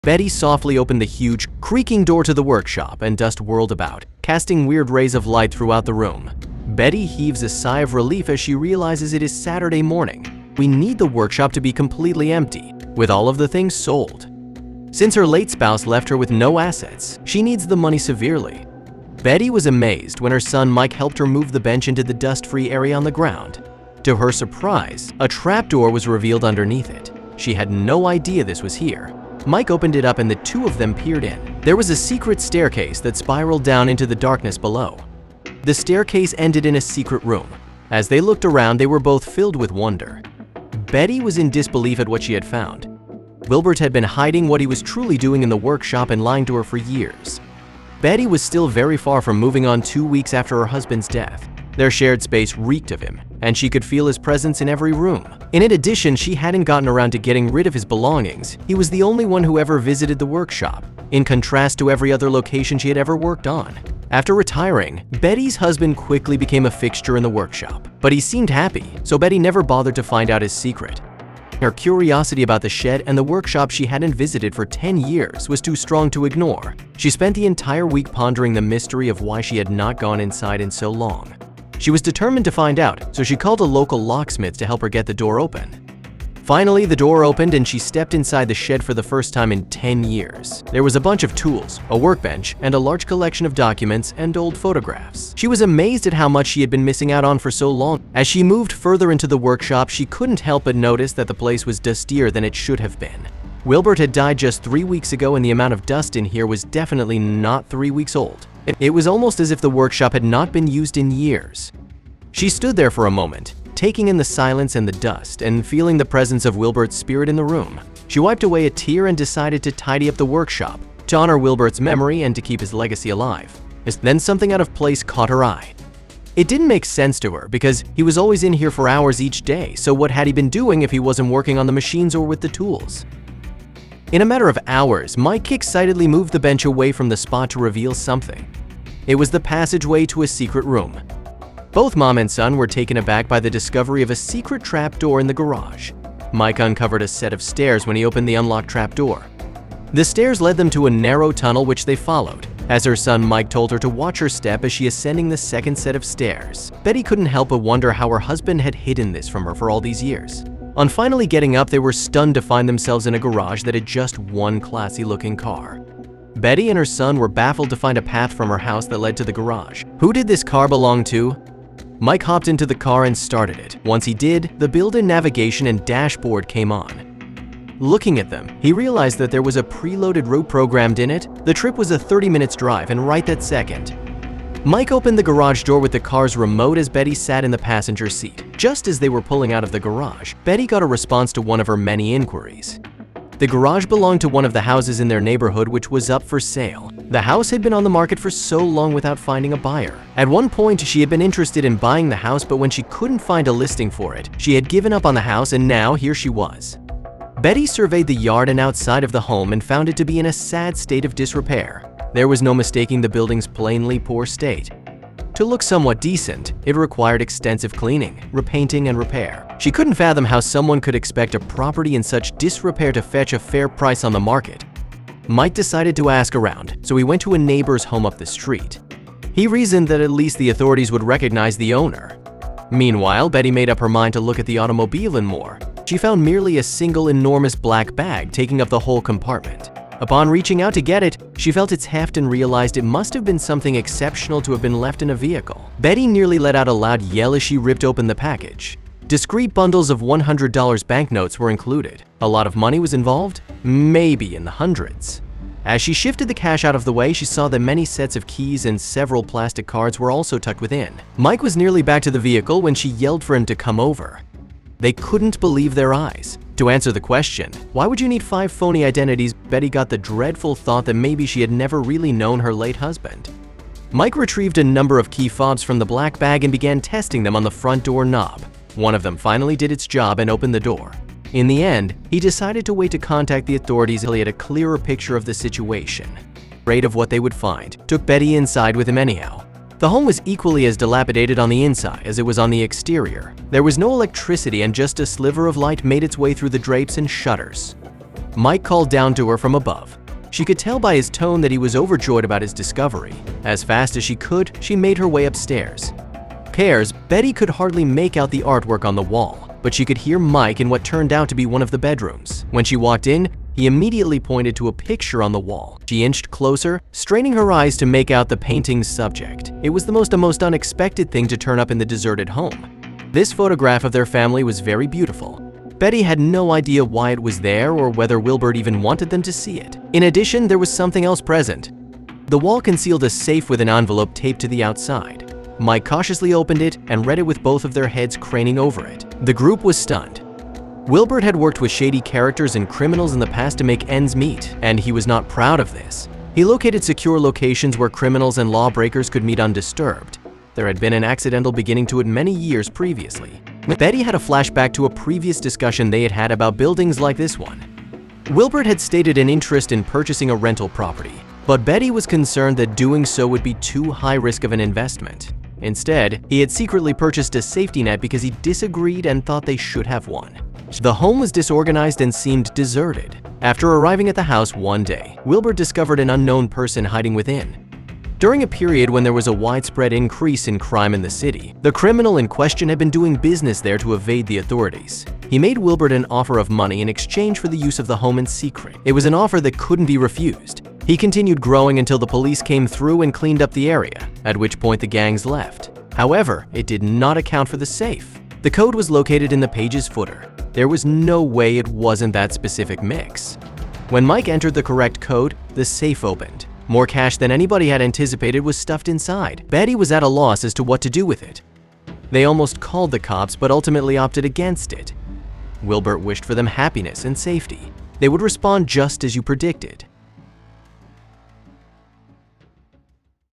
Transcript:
Betty softly opened the huge, creaking door to the workshop, and dust whirled about, casting weird rays of light throughout the room. Betty heaves a sigh of relief as she realizes it is Saturday morning. We need the workshop to be completely empty, with all of the things sold. Since her late spouse left her with no assets, she needs the money severely. Betty was amazed when her son Mike helped her move the bench into the dust-free area on the ground. To her surprise, a trapdoor was revealed underneath it. She had no idea this was here. Mike opened it up and the two of them peered in. There was a secret staircase that spiraled down into the darkness below. The staircase ended in a secret room. As they looked around, they were both filled with wonder. Betty was in disbelief at what she had found. Wilbert had been hiding what he was truly doing in the workshop and lying to her for years. Betty was still very far from moving on 2 weeks after her husband's death. Their shared space reeked of him, and she could feel his presence in every room. In addition, she hadn't gotten around to getting rid of his belongings. He was the only one who ever visited the workshop, in contrast to every other location she had ever worked on. After retiring, Betty's husband quickly became a fixture in the workshop, but he seemed happy, so Betty never bothered to find out his secret. Her curiosity about the shed and the workshop she hadn't visited for 10 years was too strong to ignore. She spent the entire week pondering the mystery of why she had not gone inside in so long. She was determined to find out, so she called a local locksmith to help her get the door open. Finally, the door opened and she stepped inside the shed for the first time in 10 years. There was a bunch of tools, a workbench, and a large collection of documents and old photographs. She was amazed at how much she had been missing out on for so long. As she moved further into the workshop, she couldn't help but notice that the place was dustier than it should have been. Wilbert had died just 3 weeks ago, and the amount of dust in here was definitely not 3 weeks old. It was almost as if the workshop had not been used in years. She stood there for a moment, taking in the silence and the dust and feeling the presence of Wilbert's spirit in the room. She wiped away a tear and decided to tidy up the workshop to honor Wilbert's memory and to keep his legacy alive. Then something out of place caught her eye. It didn't make sense to her because he was always in here for hours each day, so what had he been doing if he wasn't working on the machines or with the tools? In a matter of hours, Mike excitedly moved the bench away from the spot to reveal something. It was the passageway to a secret room. Both mom and son were taken aback by the discovery of a secret trapdoor in the garage. Mike uncovered a set of stairs when he opened the unlocked trapdoor. The stairs led them to a narrow tunnel which they followed. As her son Mike told her to watch her step as she ascending the second set of stairs, Betty couldn't help but wonder how her husband had hidden this from her for all these years. On finally getting up, they were stunned to find themselves in a garage that had just one classy-looking car. Betty and her son were baffled to find a path from her house that led to the garage. Who did this car belong to? Mike hopped into the car and started it. Once he did, the built-in navigation and dashboard came on. Looking at them, he realized that there was a preloaded route programmed in it. The trip was a 30-minute drive, and right that second, Mike opened the garage door with the car's remote as Betty sat in the passenger seat. Just as they were pulling out of the garage, Betty got a response to one of her many inquiries. The garage belonged to one of the houses in their neighborhood which was up for sale. The house had been on the market for so long without finding a buyer. At one point, she had been interested in buying the house, but when she couldn't find a listing for it, she had given up on the house, and now here she was. Betty surveyed the yard and outside of the home and found it to be in a sad state of disrepair. There was no mistaking the building's plainly poor state. To look somewhat decent, it required extensive cleaning, repainting, and repair. She couldn't fathom how someone could expect a property in such disrepair to fetch a fair price on the market. Mike decided to ask around, so he went to a neighbor's home up the street. He reasoned that at least the authorities would recognize the owner. Meanwhile, Betty made up her mind to look at the automobile and more. She found merely a single enormous black bag taking up the whole compartment. Upon reaching out to get it, she felt its heft and realized it must have been something exceptional to have been left in a vehicle. Betty nearly let out a loud yell as she ripped open the package. Discreet bundles of $100 banknotes were included. A lot of money was involved, maybe in the hundreds. As she shifted the cash out of the way, she saw that many sets of keys and several plastic cards were also tucked within. Mike was nearly back to the vehicle when she yelled for him to come over. They couldn't believe their eyes. To answer the question, why would you need 5 phony identities, Betty got the dreadful thought that maybe she had never really known her late husband. Mike retrieved a number of key fobs from the black bag and began testing them on the front door knob. One of them finally did its job and opened the door. In the end, he decided to wait to contact the authorities until he had a clearer picture of the situation. Afraid of what they would find, took Betty inside with him anyhow. The home was equally as dilapidated on the inside as it was on the exterior. There was no electricity and just a sliver of light made its way through the drapes and shutters. Mike called down to her from above. She could tell by his tone that he was overjoyed about his discovery. As fast as she could, she made her way upstairs. Betty could hardly make out the artwork on the wall, but she could hear Mike in what turned out to be one of the bedrooms. When she walked in, he immediately pointed to a picture on the wall. She inched closer, straining her eyes to make out the painting's subject. It was the most unexpected thing to turn up in the deserted home. This photograph of their family was very beautiful. Betty had no idea why it was there or whether Wilbert even wanted them to see it. In addition, there was something else present. The wall concealed a safe with an envelope taped to the outside. Mike cautiously opened it and read it with both of their heads craning over it. The group was stunned. Wilbert had worked with shady characters and criminals in the past to make ends meet, and he was not proud of this. He located secure locations where criminals and lawbreakers could meet undisturbed. There had been an accidental beginning to it many years previously. Betty had a flashback to a previous discussion they had had about buildings like this one. Wilbert had stated an interest in purchasing a rental property, but Betty was concerned that doing so would be too high risk of an investment. Instead, he had secretly purchased a safety net because he disagreed and thought they should have one. The home was disorganized and seemed deserted. After arriving at the house one day, Wilbert discovered an unknown person hiding within. During a period when there was a widespread increase in crime in the city, the criminal in question had been doing business there to evade the authorities. He made Wilbert an offer of money in exchange for the use of the home in secret. It was an offer that couldn't be refused. He continued growing until the police came through and cleaned up the area, at which point the gangs left. However, it did not account for the safe. The code was located in the page's footer. There was no way it wasn't that specific mix. When Mike entered the correct code, the safe opened. More cash than anybody had anticipated was stuffed inside. Betty was at a loss as to what to do with it. They almost called the cops, but ultimately opted against it. Wilbert wished for them happiness and safety. They would respond just as you predicted.